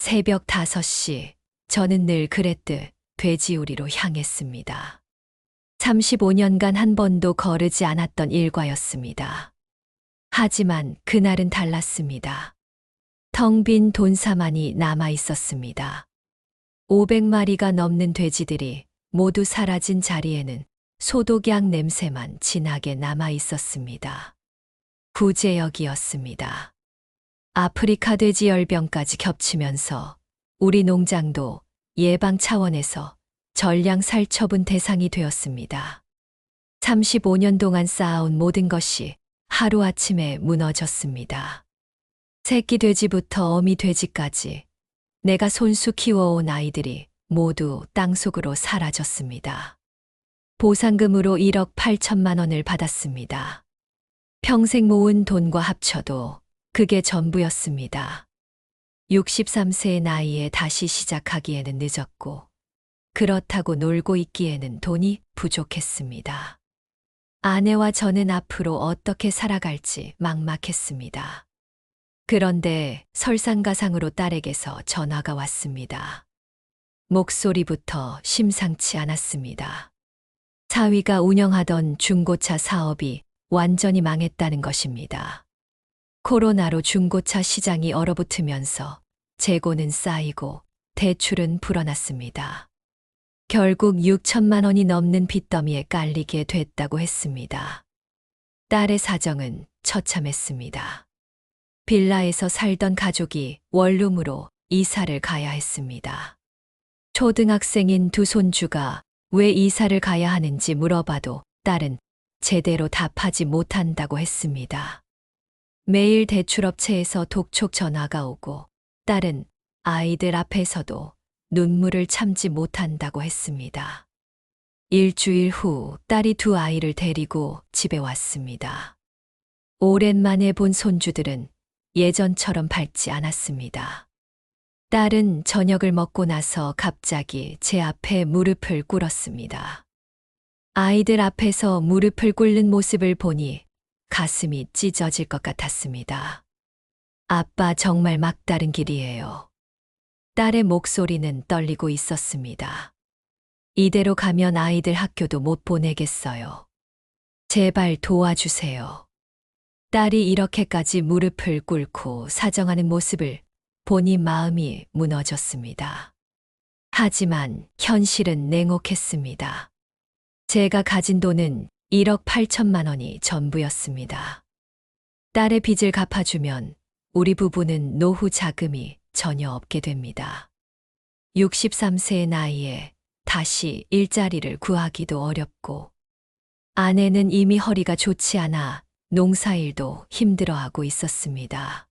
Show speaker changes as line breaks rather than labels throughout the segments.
새벽 5시, 저는 늘 그랬듯 돼지우리로 향했습니다. 35년간 한 번도 거르지 않았던 일과였습니다. 하지만 그날은 달랐습니다. 텅 빈 돈사만이 남아 있었습니다. 500마리가 넘는 돼지들이 모두 사라진 자리에는 소독약 냄새만 진하게 남아 있었습니다. 구제역이었습니다. 아프리카 돼지 열병까지 겹치면서 우리 농장도 예방 차원에서 전량 살처분 대상이 되었습니다. 35년 동안 쌓아온 모든 것이 하루아침에 무너졌습니다. 새끼 돼지부터 어미 돼지까지 내가 손수 키워온 아이들이 모두 땅속으로 사라졌습니다. 보상금으로 1억 8천만 원을 받았습니다. 평생 모은 돈과 합쳐도 그게 전부였습니다. 63세의 나이에 다시 시작하기에는 늦었고, 그렇다고 놀고 있기에는 돈이 부족했습니다. 아내와 저는 앞으로 어떻게 살아갈지 막막했습니다. 그런데 설상가상으로 딸에게서 전화가 왔습니다. 목소리부터 심상치 않았습니다. 사위가 운영하던 중고차 사업이 완전히 망했다는 것입니다. 코로나로 중고차 시장이 얼어붙으면서 재고는 쌓이고 대출은 불어났습니다. 결국 6천만 원이 넘는 빚더미에 깔리게 됐다고 했습니다. 딸의 사정은 처참했습니다. 빌라에서 살던 가족이 원룸으로 이사를 가야 했습니다. 초등학생인 두 손주가 왜 이사를 가야 하는지 물어봐도 딸은 제대로 답하지 못한다고 했습니다. 매일 대출업체에서 독촉 전화가 오고 딸은 아이들 앞에서도 눈물을 참지 못한다고 했습니다. 일주일 후 딸이 두 아이를 데리고 집에 왔습니다. 오랜만에 본 손주들은 예전처럼 밝지 않았습니다. 딸은 저녁을 먹고 나서 갑자기 제 앞에 무릎을 꿇었습니다. 아이들 앞에서 무릎을 꿇는 모습을 보니 가슴이 찢어질 것 같았습니다. 아빠 정말 막다른 길이에요. 딸의 목소리는 떨리고 있었습니다. 이대로 가면 아이들 학교도 못 보내겠어요. 제발 도와주세요. 딸이 이렇게까지 무릎을 꿇고 사정하는 모습을 보니 마음이 무너졌습니다. 하지만 현실은 냉혹했습니다. 제가 가진 돈은 1억 8천만 원이 전부였습니다. 딸의 빚을 갚아주면 우리 부부는 노후 자금이 전혀 없게 됩니다. 63세의 나이에 다시 일자리를 구하기도 어렵고, 아내는 이미 허리가 좋지 않아 농사일도 힘들어하고 있었습니다.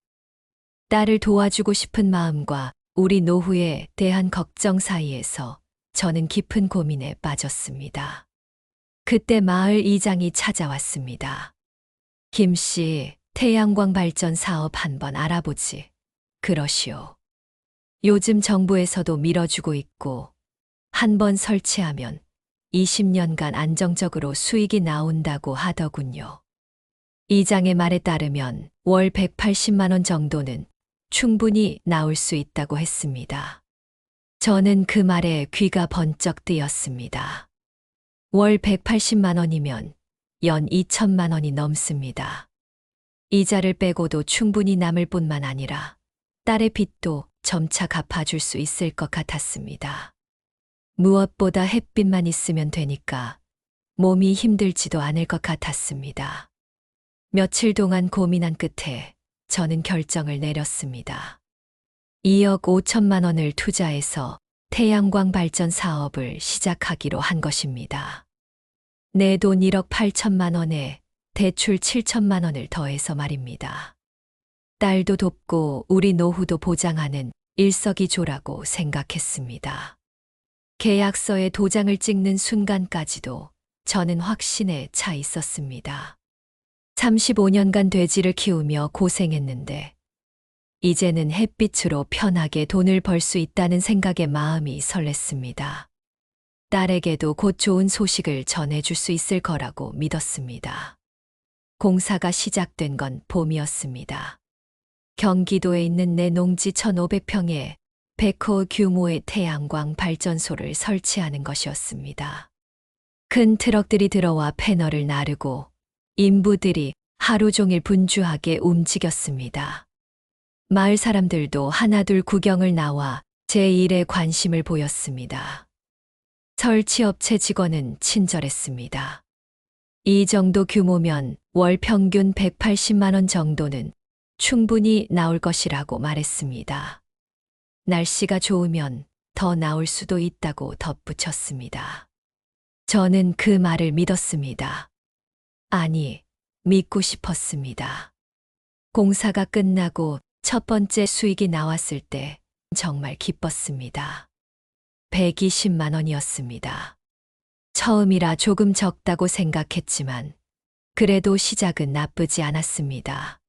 딸을 도와주고 싶은 마음과 우리 노후에 대한 걱정 사이에서 저는 깊은 고민에 빠졌습니다. 그때 마을 이장이 찾아왔습니다. 김 씨, 태양광 발전 사업 한번 알아보지. 그러시오. 요즘 정부에서도 밀어주고 있고, 한번 설치하면 20년간 안정적으로 수익이 나온다고 하더군요. 이장의 말에 따르면 월 180만 원 정도는 충분히 나올 수 있다고 했습니다. 저는 그 말에 귀가 번쩍 뜨였습니다. 월 180만 원이면 연 2천만 원이 넘습니다. 이자를 빼고도 충분히 남을 뿐만 아니라 딸의 빚도 점차 갚아줄 수 있을 것 같았습니다. 무엇보다 햇빛만 있으면 되니까 몸이 힘들지도 않을 것 같았습니다. 며칠 동안 고민한 끝에 저는 결정을 내렸습니다. 2억 5천만 원을 투자해서 태양광 발전 사업을 시작하기로 한 것입니다. 내 돈 1억 8천만 원에 대출 7천만 원을 더해서 말입니다. 딸도 돕고 우리 노후도 보장하는 일석이조라고 생각했습니다. 계약서에 도장을 찍는 순간까지도 저는 확신에 차 있었습니다. 35년간 돼지를 키우며 고생했는데 이제는 햇빛으로 편하게 돈을 벌 수 있다는 생각에 마음이 설렜습니다. 딸에게도 곧 좋은 소식을 전해줄 수 있을 거라고 믿었습니다. 공사가 시작된 건 봄이었습니다. 경기도에 있는 내 농지 1,500평에 100호 규모의 태양광 발전소를 설치하는 것이었습니다. 큰 트럭들이 들어와 패널을 나르고 인부들이 하루 종일 분주하게 움직였습니다. 마을 사람들도 하나둘 구경을 나와 제 일에 관심을 보였습니다. 설치업체 직원은 친절했습니다. 이 정도 규모면 월 평균 180만 원 정도는 충분히 나올 것이라고 말했습니다. 날씨가 좋으면 더 나올 수도 있다고 덧붙였습니다. 저는 그 말을 믿었습니다. 아니, 믿고 싶었습니다. 공사가 끝나고 첫 번째 수익이 나왔을 때 정말 기뻤습니다. 120만 원이었습니다. 처음이라 조금 적다고 생각했지만 그래도 시작은 나쁘지 않았습니다.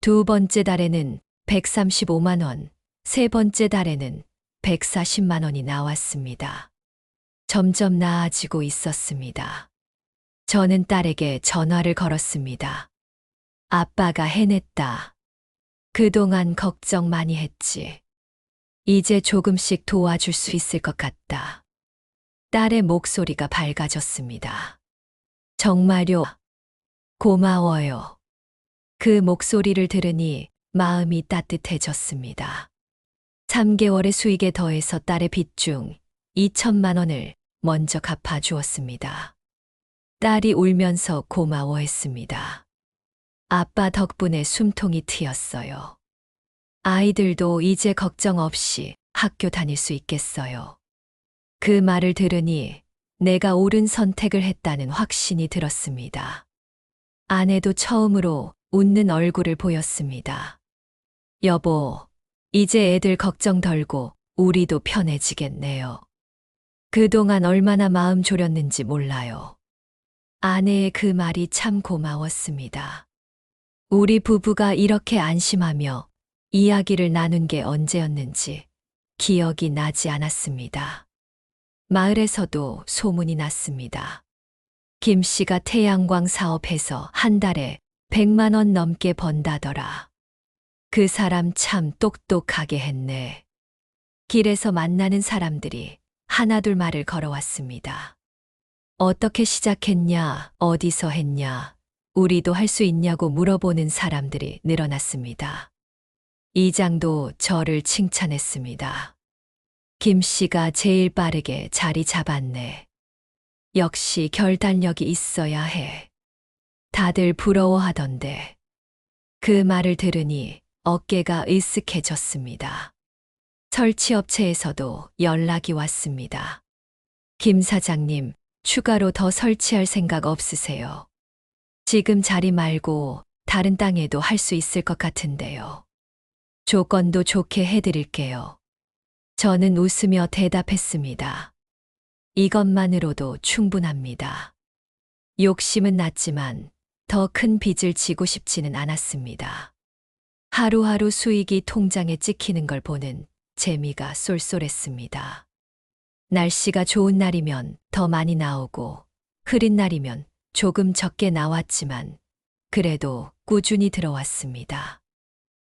두 번째 달에는 135만 원, 세 번째 달에는 140만 원이 나왔습니다. 점점 나아지고 있었습니다. 저는 딸에게 전화를 걸었습니다. 아빠가 해냈다. 그동안 걱정 많이 했지. 이제 조금씩 도와줄 수 있을 것 같다. 딸의 목소리가 밝아졌습니다. 정말요? 고마워요. 그 목소리를 들으니 마음이 따뜻해졌습니다. 3개월의 수익에 더해서 딸의 빚 중 2천만 원을 먼저 갚아주었습니다. 딸이 울면서 고마워했습니다. 아빠 덕분에 숨통이 트였어요. 아이들도 이제 걱정 없이 학교 다닐 수 있겠어요. 그 말을 들으니 내가 옳은 선택을 했다는 확신이 들었습니다. 아내도 처음으로 웃는 얼굴을 보였습니다. 여보, 이제 애들 걱정 덜고 우리도 편해지겠네요. 그동안 얼마나 마음 졸였는지 몰라요. 아내의 그 말이 참 고마웠습니다. 우리 부부가 이렇게 안심하며 이야기를 나눈 게 언제였는지 기억이 나지 않았습니다. 마을에서도 소문이 났습니다. 김 씨가 태양광 사업해서 한 달에 100만 원 넘게 번다더라. 그 사람 참 똑똑하게 했네. 길에서 만나는 사람들이 하나둘 말을 걸어왔습니다. 어떻게 시작했냐, 어디서 했냐, 우리도 할 수 있냐고 물어보는 사람들이 늘어났습니다. 이장도 저를 칭찬했습니다. 김 씨가 제일 빠르게 자리 잡았네. 역시 결단력이 있어야 해. 다들 부러워하던데. 그 말을 들으니 어깨가 으쓱해졌습니다. 설치업체에서도 연락이 왔습니다. 김 사장님, 추가로 더 설치할 생각 없으세요? 지금 자리 말고 다른 땅에도 할 수 있을 것 같은데요. 조건도 좋게 해드릴게요. 저는 웃으며 대답했습니다. 이것만으로도 충분합니다. 욕심은 났지만 더 큰 빚을 지고 싶지는 않았습니다. 하루하루 수익이 통장에 찍히는 걸 보는 재미가 쏠쏠했습니다. 날씨가 좋은 날이면 더 많이 나오고 흐린 날이면 조금 적게 나왔지만 그래도 꾸준히 들어왔습니다.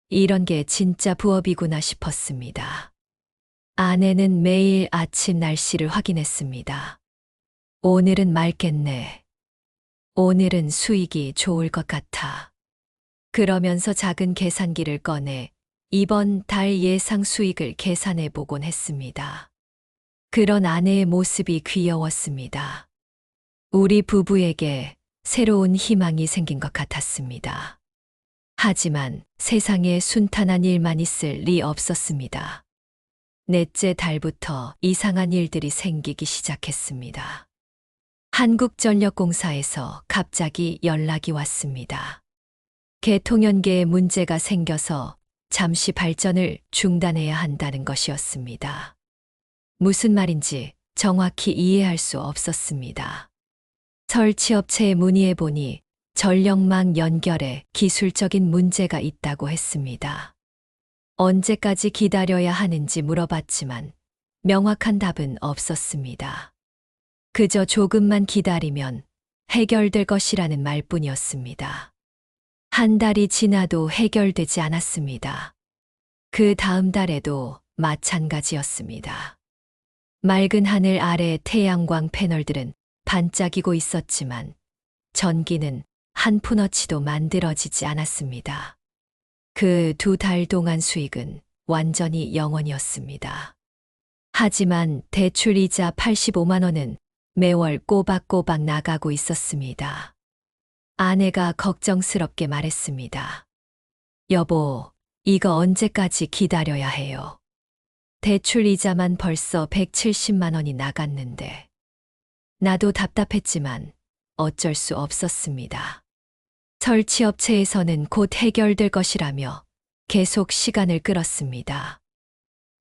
이런 게 진짜 부업이구나 싶었습니다. 아내는 매일 아침 날씨를 확인했습니다. 오늘은 맑겠네. 오늘은 수익이 좋을 것 같아. 그러면서 작은 계산기를 꺼내 이번 달 예상 수익을 계산해 보곤 했습니다. 그런 아내의 모습이 귀여웠습니다. 우리 부부에게 새로운 희망이 생긴 것 같았습니다. 하지만 세상에 순탄한 일만 있을 리 없었습니다. 넷째 달부터 이상한 일들이 생기기 시작했습니다. 한국전력공사에서 갑자기 연락이 왔습니다. 개통연계에 문제가 생겨서 잠시 발전을 중단해야 한다는 것이었습니다. 무슨 말인지 정확히 이해할 수 없었습니다. 설치업체에 문의해보니 전력망 연결에 기술적인 문제가 있다고 했습니다. 언제까지 기다려야 하는지 물어봤지만 명확한 답은 없었습니다. 그저 조금만 기다리면 해결될 것이라는 말뿐이었습니다. 한 달이 지나도 해결되지 않았습니다. 그 다음 달에도 마찬가지였습니다. 맑은 하늘 아래 태양광 패널들은 반짝이고 있었지만 전기는 한 푼어치도 만들어지지 않았습니다. 그 2달 동안 수익은 완전히 0원이었습니다. 하지만 대출이자 85만 원은 매월 꼬박꼬박 나가고 있었습니다. 아내가 걱정스럽게 말했습니다. 여보, 이거 언제까지 기다려야 해요? 대출 이자만 벌써 170만 원이 나갔는데. 나도 답답했지만 어쩔 수 없었습니다. 설치업체에서는 곧 해결될 것이라며 계속 시간을 끌었습니다.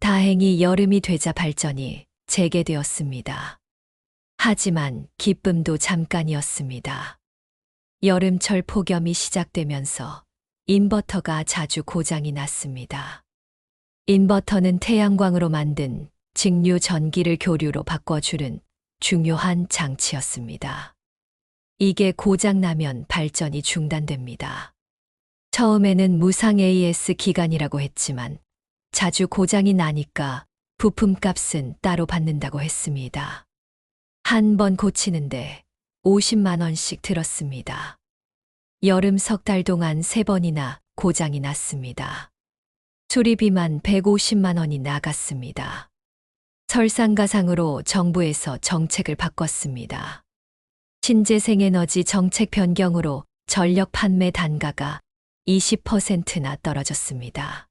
다행히 여름이 되자 발전이 재개되었습니다. 하지만 기쁨도 잠깐이었습니다. 여름철 폭염이 시작되면서 인버터가 자주 고장이 났습니다. 인버터는 태양광으로 만든 직류 전기를 교류로 바꿔주는 중요한 장치였습니다. 이게 고장나면 발전이 중단됩니다. 처음에는 무상 AS 기간이라고 했지만 자주 고장이 나니까 부품값은 따로 받는다고 했습니다. 한 번 고치는데 50만 원씩 들었습니다. 여름 3달 동안 3번이나 고장이 났습니다. 수리비만 150만 원이 나갔습니다. 설상가상으로 정부에서 정책을 바꿨습니다. 신재생에너지 정책 변경으로 전력 판매 단가가 20%나 떨어졌습니다.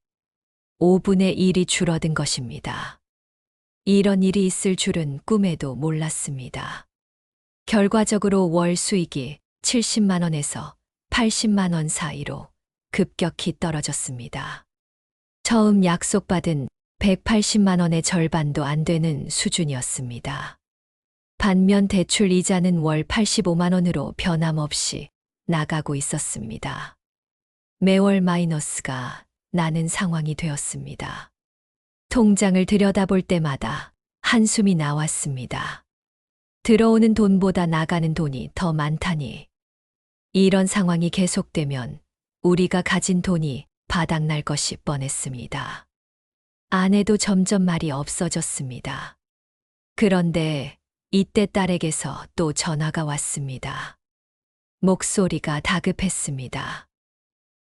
5분의 1이 줄어든 것입니다. 이런 일이 있을 줄은 꿈에도 몰랐습니다. 결과적으로 월 수익이 70만 원에서 80만 원 사이로 급격히 떨어졌습니다. 처음 약속받은 180만 원의 절반도 안 되는 수준이었습니다. 반면 대출 이자는 월 85만 원으로 변함없이 나가고 있었습니다. 매월 마이너스가 나는 상황이 되었습니다. 통장을 들여다볼 때마다 한숨이 나왔습니다. 들어오는 돈보다 나가는 돈이 더 많다니. 이런 상황이 계속되면 우리가 가진 돈이 바닥날 것이 뻔했습니다. 아내도 점점 말이 없어졌습니다. 그런데 이때 딸에게서 또 전화가 왔습니다. 목소리가 다급했습니다.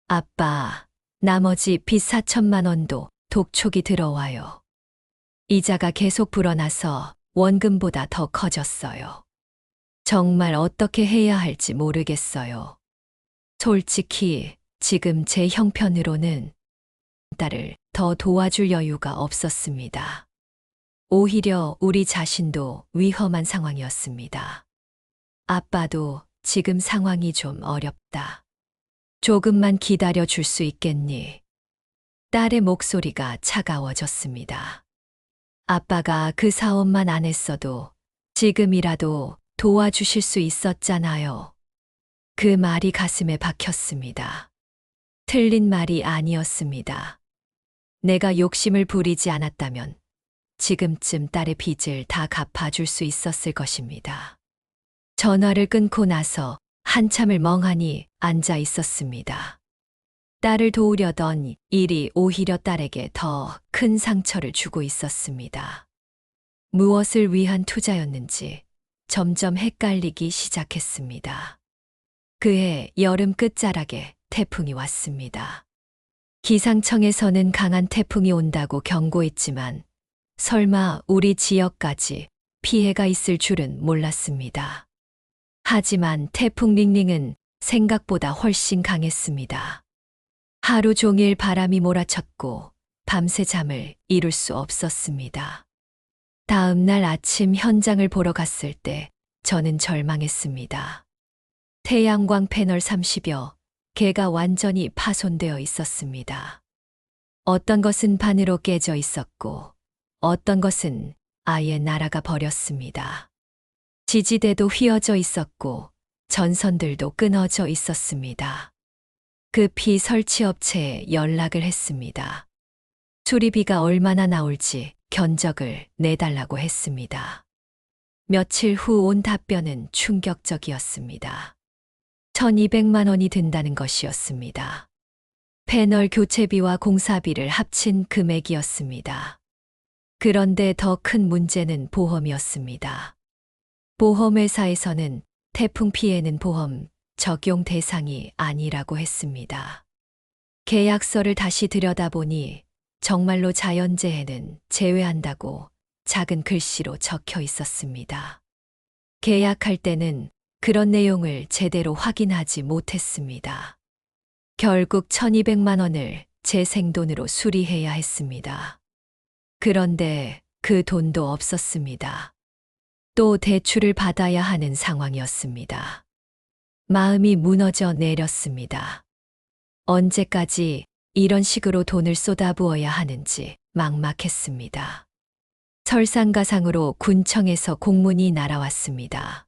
아빠, 나머지 빚 4천만 원도 독촉이 들어와요. 이자가 계속 불어나서 원금보다 더 커졌어요. 정말 어떻게 해야 할지 모르겠어요. 솔직히 지금 제 형편으로는 딸을 더 도와줄 여유가 없었습니다. 오히려 우리 자신도 위험한 상황이었습니다. 아빠도 지금 상황이 좀 어렵다. 조금만 기다려 줄 수 있겠니? 딸의 목소리가 차가워졌습니다. 아빠가 그 사업만 안 했어도 지금이라도 도와주실 수 있었잖아요. 그 말이 가슴에 박혔습니다. 틀린 말이 아니었습니다. 내가 욕심을 부리지 않았다면 지금쯤 딸의 빚을 다 갚아줄 수 있었을 것입니다. 전화를 끊고 나서 한참을 멍하니 앉아 있었습니다. 딸을 도우려던 일이 오히려 딸에게 더 큰 상처를 주고 있었습니다. 무엇을 위한 투자였는지 점점 헷갈리기 시작했습니다. 그해 여름 끝자락에 태풍이 왔습니다. 기상청에서는 강한 태풍이 온다고 경고했지만 설마 우리 지역까지 피해가 있을 줄은 몰랐습니다. 하지만 태풍 링링은 생각보다 훨씬 강했습니다. 하루 종일 바람이 몰아쳤고 밤새 잠을 이룰 수 없었습니다. 다음 날 아침 현장을 보러 갔을 때 저는 절망했습니다. 태양광 패널 30여 개가 완전히 파손되어 있었습니다. 어떤 것은 반으로 깨져 있었고 어떤 것은 아예 날아가 버렸습니다. 지지대도 휘어져 있었고 전선들도 끊어져 있었습니다. 급히 설치업체에 연락을 했습니다. 수리비가 얼마나 나올지 견적을 내달라고 했습니다. 며칠 후 온 답변은 충격적이었습니다. 1,200만 원이 든다는 것이었습니다. 패널 교체비와 공사비를 합친 금액이었습니다. 그런데 더 큰 문제는 보험이었습니다. 보험회사에서는 태풍 피해는 보험 적용 대상이 아니라고 했습니다. 계약서를 다시 들여다보니 정말로 자연재해는 제외한다고 작은 글씨로 적혀 있었습니다. 계약할 때는 그런 내용을 제대로 확인하지 못했습니다. 결국 1200만 원을 제 생돈으로 수리해야 했습니다. 그런데 그 돈도 없었습니다. 또 대출을 받아야 하는 상황이었습니다. 마음이 무너져 내렸습니다. 언제까지 이런 식으로 돈을 쏟아부어야 하는지 막막했습니다. 설상가상으로 군청에서 공문이 날아왔습니다.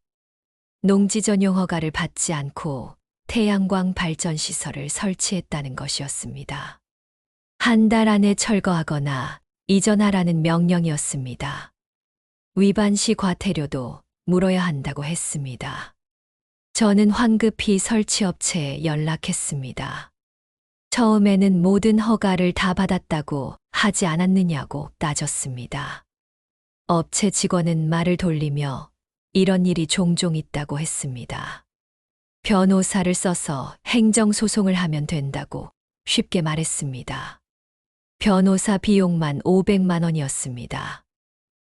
농지 전용 허가를 받지 않고 태양광 발전 시설을 설치했다는 것이었습니다. 한 달 안에 철거하거나 이전하라는 명령이었습니다. 위반 시 과태료도 물어야 한다고 했습니다. 저는 황급히 설치업체에 연락했습니다. 처음에는 모든 허가를 다 받았다고 하지 않았느냐고 따졌습니다. 업체 직원은 말을 돌리며 이런 일이 종종 있다고 했습니다. 변호사를 써서 행정소송을 하면 된다고 쉽게 말했습니다. 변호사 비용만 500만 원이었습니다.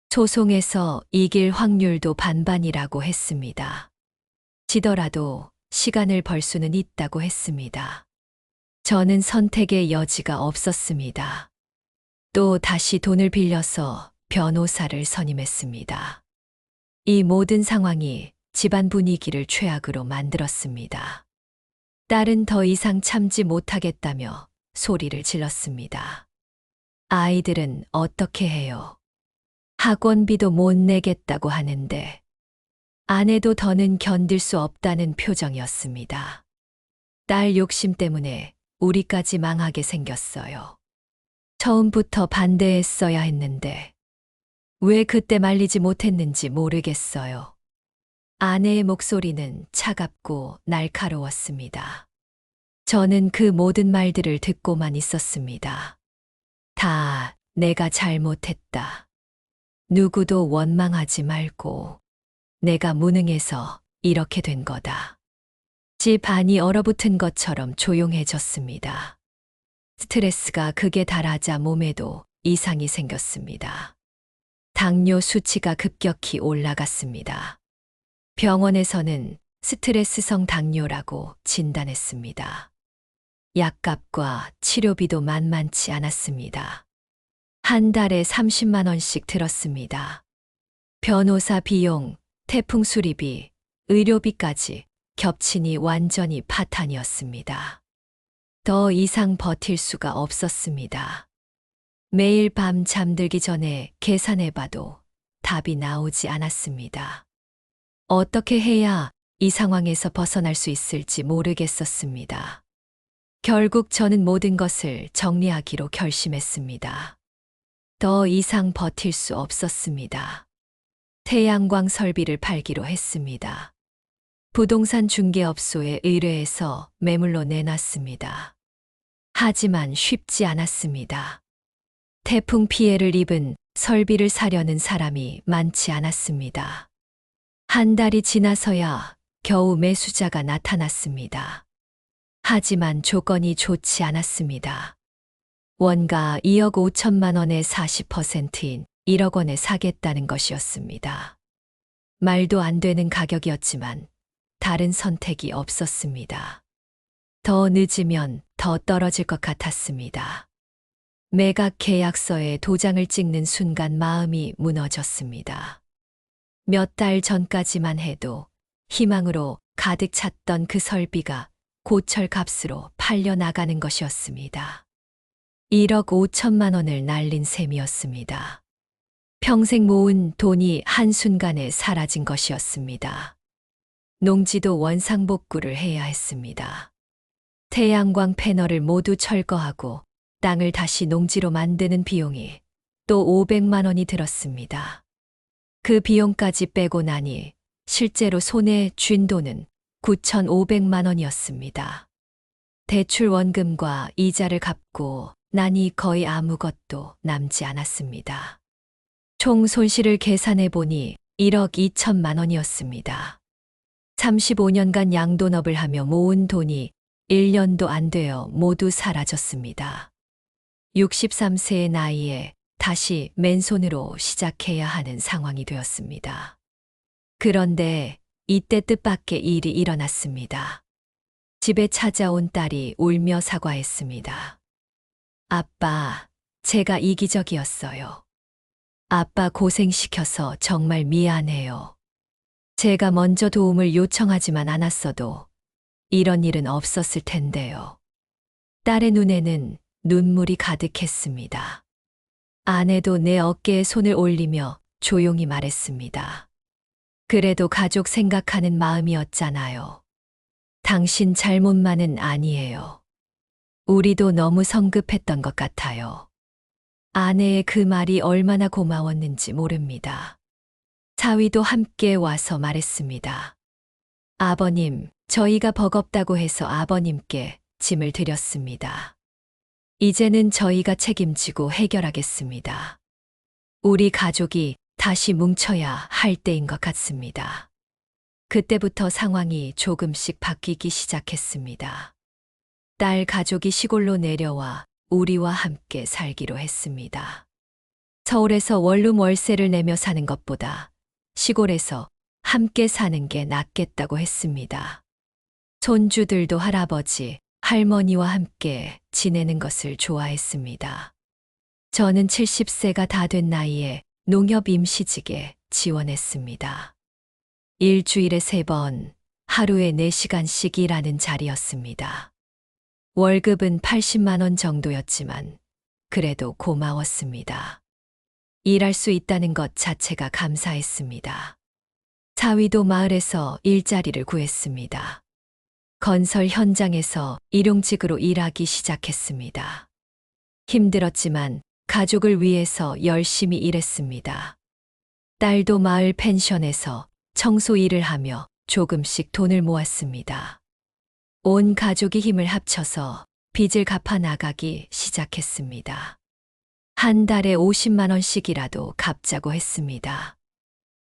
소송에서 이길 확률도 반반이라고 했습니다. 지더라도 시간을 벌 수는 있다고 했습니다. 저는 선택의 여지가 없었습니다. 또 다시 돈을 빌려서 변호사를 선임했습니다. 이 모든 상황이 집안 분위기를 최악으로 만들었습니다. 딸은 더 이상 참지 못하겠다며 소리를 질렀습니다. 아이들은 어떻게 해요? 학원비도 못 내겠다고 하는데 아내도 더는 견딜 수 없다는 표정이었습니다. 딸 욕심 때문에 우리까지 망하게 생겼어요. 처음부터 반대했어야 했는데 왜 그때 말리지 못했는지 모르겠어요. 아내의 목소리는 차갑고 날카로웠습니다. 저는 그 모든 말들을 듣고만 있었습니다. 다 내가 잘못했다. 누구도 원망하지 말고 내가 무능해서 이렇게 된 거다. 집 안이 얼어붙은 것처럼 조용해졌습니다. 스트레스가 극에 달하자 몸에도 이상이 생겼습니다. 당뇨 수치가 급격히 올라갔습니다. 병원에서는 스트레스성 당뇨라고 진단했습니다. 약값과 치료비도 만만치 않았습니다. 한 달에 30만 원씩 들었습니다. 변호사 비용, 태풍 수리비, 의료비까지 겹치니 완전히 파탄이었습니다. 더 이상 버틸 수가 없었습니다. 매일 밤 잠들기 전에 계산해봐도 답이 나오지 않았습니다. 어떻게 해야 이 상황에서 벗어날 수 있을지 모르겠었습니다. 결국 저는 모든 것을 정리하기로 결심했습니다. 더 이상 버틸 수 없었습니다. 태양광 설비를 팔기로 했습니다. 부동산 중개업소에 의뢰해서 매물로 내놨습니다. 하지만 쉽지 않았습니다. 태풍 피해를 입은 설비를 사려는 사람이 많지 않았습니다. 한 달이 지나서야 겨우 매수자가 나타났습니다. 하지만 조건이 좋지 않았습니다. 원가 2억 5천만 원의 40%인 1억 원에 사겠다는 것이었습니다. 말도 안 되는 가격이었지만 다른 선택이 없었습니다. 더 늦으면 더 떨어질 것 같았습니다. 매각 계약서에 도장을 찍는 순간 마음이 무너졌습니다. 몇 달 전까지만 해도 희망으로 가득 찼던 그 설비가 고철 값으로 팔려 나가는 것이었습니다. 1억 5천만 원을 날린 셈이었습니다. 평생 모은 돈이 한순간에 사라진 것이었습니다. 농지도 원상복구를 해야 했습니다. 태양광 패널을 모두 철거하고 땅을 다시 농지로 만드는 비용이 또 500만 원이 들었습니다. 그 비용까지 빼고 나니 실제로 손에 쥔 돈은 9,500만 원이었습니다. 대출 원금과 이자를 갚고 나니 거의 아무것도 남지 않았습니다. 총 손실을 계산해 보니 1억 2천만 원이었습니다. 35년간 양돈업을 하며 모은 돈이 1년도 안 되어 모두 사라졌습니다. 63세의 나이에 다시 맨손으로 시작해야 하는 상황이 되었습니다. 그런데 이때 뜻밖의 일이 일어났습니다. 집에 찾아온 딸이 울며 사과했습니다. 아빠, 제가 이기적이었어요. 아빠 고생시켜서 정말 미안해요. 제가 먼저 도움을 요청하지만 않았어도 이런 일은 없었을 텐데요. 딸의 눈에는 눈물이 가득했습니다. 아내도 내 어깨에 손을 올리며 조용히 말했습니다. 그래도 가족 생각하는 마음이었잖아요. 당신 잘못만은 아니에요. 우리도 너무 성급했던 것 같아요. 아내의 그 말이 얼마나 고마웠는지 모릅니다. 사위도 함께 와서 말했습니다. 아버님, 저희가 버겁다고 해서 아버님께 짐을 드렸습니다. 이제는 저희가 책임지고 해결하겠습니다. 우리 가족이 다시 뭉쳐야 할 때인 것 같습니다. 그때부터 상황이 조금씩 바뀌기 시작했습니다. 딸 가족이 시골로 내려와 우리와 함께 살기로 했습니다. 서울에서 원룸 월세를 내며 사는 것보다 시골에서 함께 사는 게 낫겠다고 했습니다. 손주들도 할아버지, 할머니와 함께 지내는 것을 좋아했습니다. 저는 70세가 다 된 나이에 농협 임시직에 지원했습니다. 일주일에 3번, 하루에 4시간씩 일하는 자리였습니다. 월급은 80만 원 정도였지만 그래도 고마웠습니다. 일할 수 있다는 것 자체가 감사했습니다. 사위도 마을에서 일자리를 구했습니다. 건설 현장에서 일용직으로 일하기 시작했습니다. 힘들었지만 가족을 위해서 열심히 일했습니다. 딸도 마을 펜션에서 청소 일을 하며 조금씩 돈을 모았습니다. 온 가족이 힘을 합쳐서 빚을 갚아 나가기 시작했습니다. 한 달에 50만 원씩이라도 갚자고 했습니다.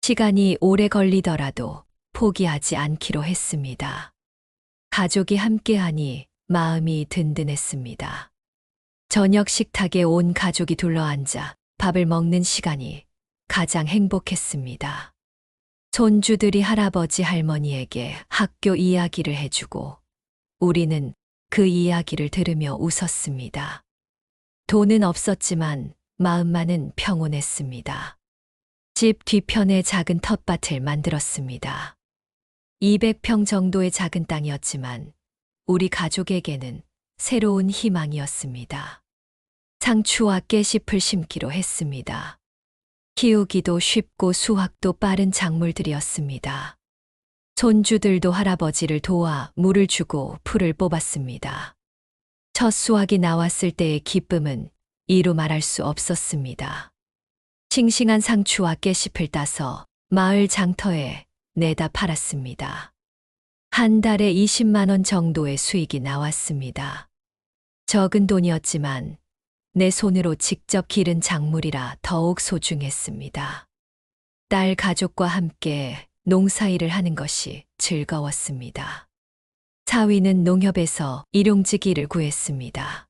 시간이 오래 걸리더라도 포기하지 않기로 했습니다. 가족이 함께하니 마음이 든든했습니다. 저녁 식탁에 온 가족이 둘러앉아 밥을 먹는 시간이 가장 행복했습니다. 손주들이 할아버지 할머니에게 학교 이야기를 해주고 우리는 그 이야기를 들으며 웃었습니다. 돈은 없었지만 마음만은 평온했습니다. 집 뒤편에 작은 텃밭을 만들었습니다. 200평 정도의 작은 땅이었지만 우리 가족에게는 새로운 희망이었습니다. 상추와 깨잎을 심기로 했습니다. 키우기도 쉽고 수확도 빠른 작물들이었습니다. 손주들도 할아버지를 도와 물을 주고 풀을 뽑았습니다. 첫 수확이 나왔을 때의 기쁨은 이루 말할 수 없었습니다. 싱싱한 상추와 깨잎을 따서 마을 장터에 내다 팔았습니다. 한 달에 20만 원 정도의 수익이 나왔습니다. 적은 돈이었지만 내 손으로 직접 기른 작물이라 더욱 소중했습니다. 딸 가족과 함께 농사일을 하는 것이 즐거웠습니다. 사위는 농협에서 일용직 일을 구했습니다.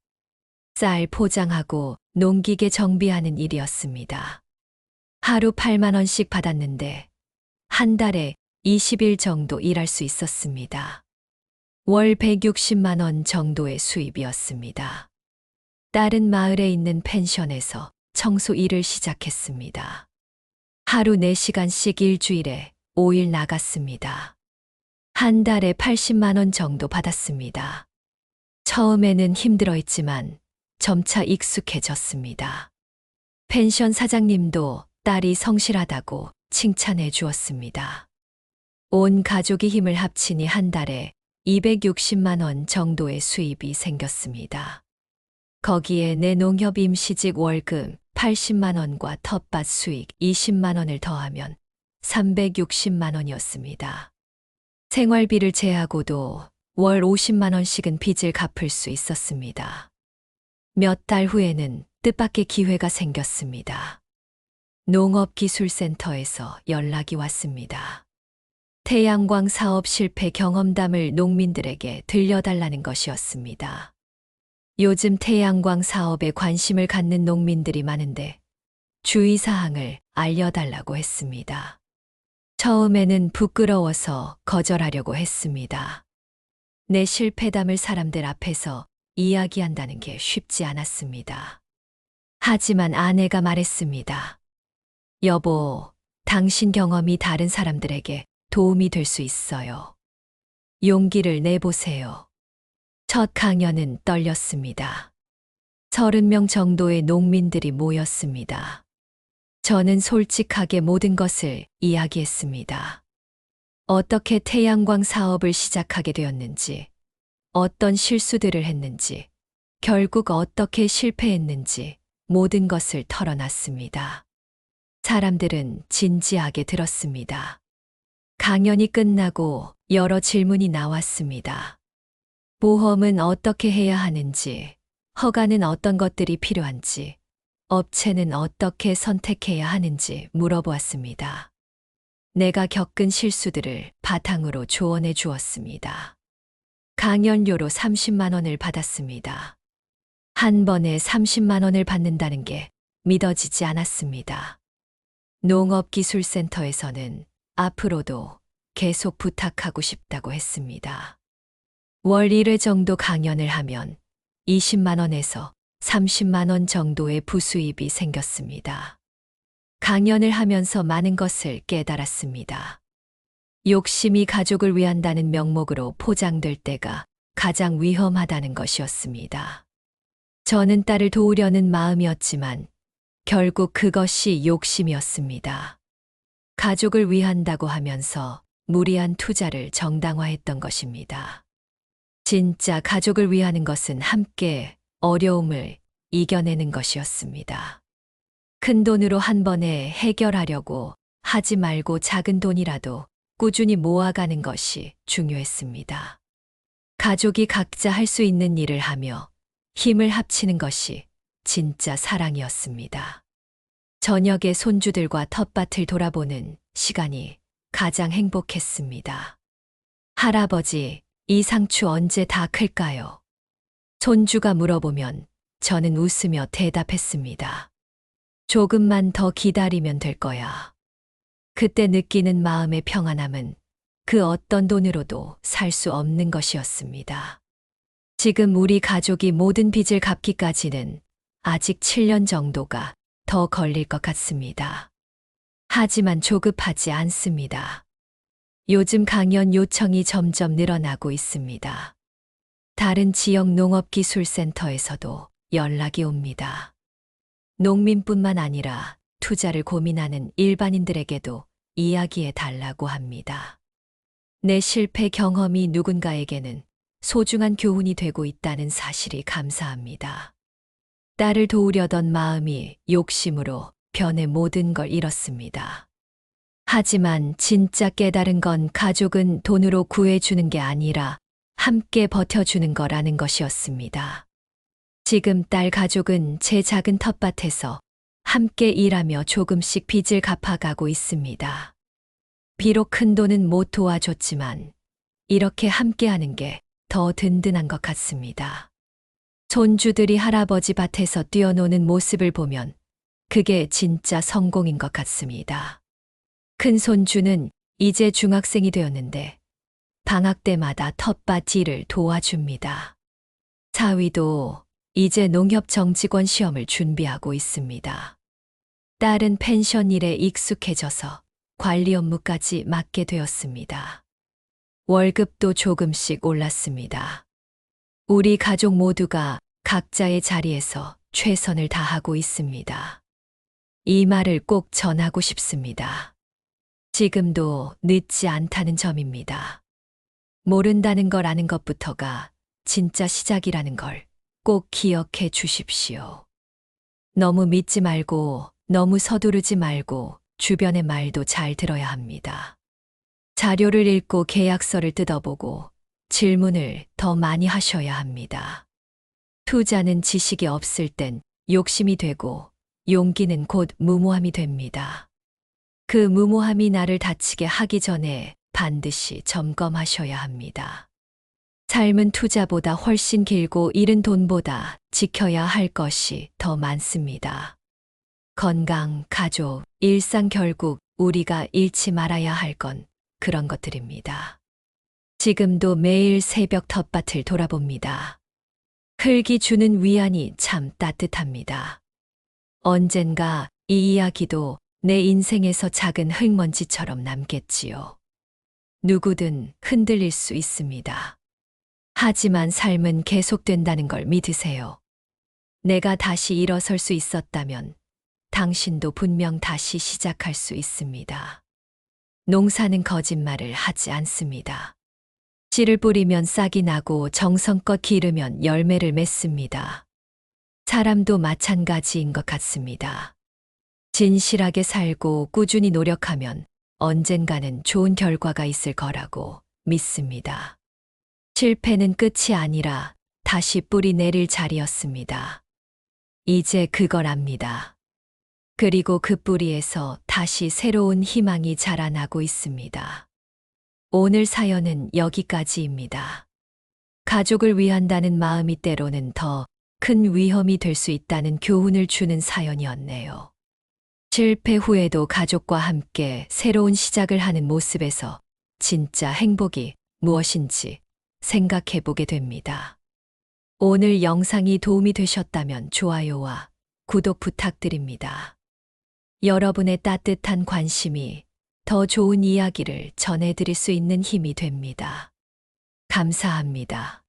쌀 포장하고 농기계 정비하는 일이었습니다. 하루 8만 원씩 받았는데 한 달에 20일 정도 일할 수 있었습니다. 월 160만 원 정도의 수입이었습니다. 딸은 마을에 있는 펜션에서 청소 일을 시작했습니다. 하루 4시간씩 일주일에 5일 나갔습니다. 한 달에 80만 원 정도 받았습니다. 처음에는 힘들어했지만 점차 익숙해졌습니다. 펜션 사장님도 딸이 성실하다고 칭찬해 주었습니다. 온 가족이 힘을 합치니 한 달에 260만 원 정도의 수입이 생겼습니다. 거기에 내 농협 임시직 월급 80만 원과 텃밭 수익 20만 원을 더하면 360만 원이었습니다. 생활비를 제하고도 월 50만 원씩은 빚을 갚을 수 있었습니다. 몇 달 후에는 뜻밖의 기회가 생겼습니다. 농업기술센터에서 연락이 왔습니다. 태양광 사업 실패 경험담을 농민들에게 들려달라는 것이었습니다. 요즘 태양광 사업에 관심을 갖는 농민들이 많은데 주의사항을 알려달라고 했습니다. 처음에는 부끄러워서 거절하려고 했습니다. 내 실패담을 사람들 앞에서 이야기한다는 게 쉽지 않았습니다. 하지만 아내가 말했습니다. 여보, 당신 경험이 다른 사람들에게 도움이 될 수 있어요. 용기를 내보세요. 첫 강연은 떨렸습니다. 30명 정도의 농민들이 모였습니다. 저는 솔직하게 모든 것을 이야기했습니다. 어떻게 태양광 사업을 시작하게 되었는지, 어떤 실수들을 했는지, 결국 어떻게 실패했는지 모든 것을 털어놨습니다. 사람들은 진지하게 들었습니다. 강연이 끝나고 여러 질문이 나왔습니다. 보험은 어떻게 해야 하는지, 허가는 어떤 것들이 필요한지, 업체는 어떻게 선택해야 하는지 물어보았습니다. 내가 겪은 실수들을 바탕으로 조언해 주었습니다. 강연료로 30만 원을 받았습니다. 한 번에 30만 원을 받는다는 게 믿어지지 않았습니다. 농업기술센터에서는 앞으로도 계속 부탁하고 싶다고 했습니다. 월 1회 정도 강연을 하면 20만 원에서 30만 원 정도의 부수입이 생겼습니다. 강연을 하면서 많은 것을 깨달았습니다. 욕심이 가족을 위한다는 명목으로 포장될 때가 가장 위험하다는 것이었습니다. 저는 딸을 도우려는 마음이었지만 결국 그것이 욕심이었습니다. 가족을 위한다고 하면서 무리한 투자를 정당화했던 것입니다. 진짜 가족을 위하는 것은 함께 어려움을 이겨내는 것이었습니다. 큰 돈으로 한 번에 해결하려고 하지 말고 작은 돈이라도 꾸준히 모아가는 것이 중요했습니다. 가족이 각자 할 수 있는 일을 하며 힘을 합치는 것이 진짜 사랑이었습니다. 저녁에 손주들과 텃밭을 돌아보는 시간이 가장 행복했습니다. 할아버지, 이 상추 언제 다 클까요? 손주가 물어보면 저는 웃으며 대답했습니다. 조금만 더 기다리면 될 거야. 그때 느끼는 마음의 평안함은 그 어떤 돈으로도 살 수 없는 것이었습니다. 지금 우리 가족이 모든 빚을 갚기까지는 아직 7년 정도가 더 걸릴 것 같습니다. 하지만 조급하지 않습니다. 요즘 강연 요청이 점점 늘어나고 있습니다. 다른 지역 농업기술센터에서도 연락이 옵니다. 농민뿐만 아니라 투자를 고민하는 일반인들에게도 이야기해 달라고 합니다. 내 실패 경험이 누군가에게는 소중한 교훈이 되고 있다는 사실이 감사합니다. 딸을 도우려던 마음이 욕심으로 변해 모든 걸 잃었습니다. 하지만 진짜 깨달은 건 가족은 돈으로 구해주는 게 아니라 함께 버텨주는 거라는 것이었습니다. 지금 딸 가족은 제 작은 텃밭에서 함께 일하며 조금씩 빚을 갚아가고 있습니다. 비록 큰 돈은 못 도와줬지만 이렇게 함께하는 게 더 든든한 것 같습니다. 손주들이 할아버지 밭에서 뛰어노는 모습을 보면 그게 진짜 성공인 것 같습니다. 큰 손주는 이제 중학생이 되었는데 방학 때마다 텃밭 일을 도와줍니다. 사위도 이제 농협정직원 시험을 준비하고 있습니다. 딸은 펜션 일에 익숙해져서 관리 업무까지 맡게 되었습니다. 월급도 조금씩 올랐습니다. 우리 가족 모두가 각자의 자리에서 최선을 다하고 있습니다. 이 말을 꼭 전하고 싶습니다. 지금도 늦지 않다는 점입니다. 모른다는 걸 아는 것부터가 진짜 시작이라는 걸 꼭 기억해 주십시오. 너무 믿지 말고 너무 서두르지 말고 주변의 말도 잘 들어야 합니다. 자료를 읽고 계약서를 뜯어보고 질문을 더 많이 하셔야 합니다. 투자는 지식이 없을 땐 욕심이 되고 용기는 곧 무모함이 됩니다. 그 무모함이 나를 다치게 하기 전에 반드시 점검하셔야 합니다. 삶은 투자보다 훨씬 길고 잃은 돈보다 지켜야 할 것이 더 많습니다. 건강, 가족, 일상 결국 우리가 잃지 말아야 할 건 그런 것들입니다. 지금도 매일 새벽 텃밭을 돌아봅니다. 흙이 주는 위안이 참 따뜻합니다. 언젠가 이 이야기도 내 인생에서 작은 흙먼지처럼 남겠지요. 누구든 흔들릴 수 있습니다. 하지만 삶은 계속된다는 걸 믿으세요. 내가 다시 일어설 수 있었다면 당신도 분명 다시 시작할 수 있습니다. 농사는 거짓말을 하지 않습니다. 씨를 뿌리면 싹이 나고 정성껏 기르면 열매를 맺습니다. 사람도 마찬가지인 것 같습니다. 진실하게 살고 꾸준히 노력하면 언젠가는 좋은 결과가 있을 거라고 믿습니다. 실패는 끝이 아니라 다시 뿌리 내릴 자리였습니다. 이제 그걸 압니다. 그리고 그 뿌리에서 다시 새로운 희망이 자라나고 있습니다. 오늘 사연은 여기까지입니다. 가족을 위한다는 마음이 때로는 더 큰 위험이 될 수 있다는 교훈을 주는 사연이었네요. 실패 후에도 가족과 함께 새로운 시작을 하는 모습에서 진짜 행복이 무엇인지 생각해 보게 됩니다. 오늘 영상이 도움이 되셨다면 좋아요와 구독 부탁드립니다. 여러분의 따뜻한 관심이 더 좋은 이야기를 전해드릴 수 있는 힘이 됩니다. 감사합니다.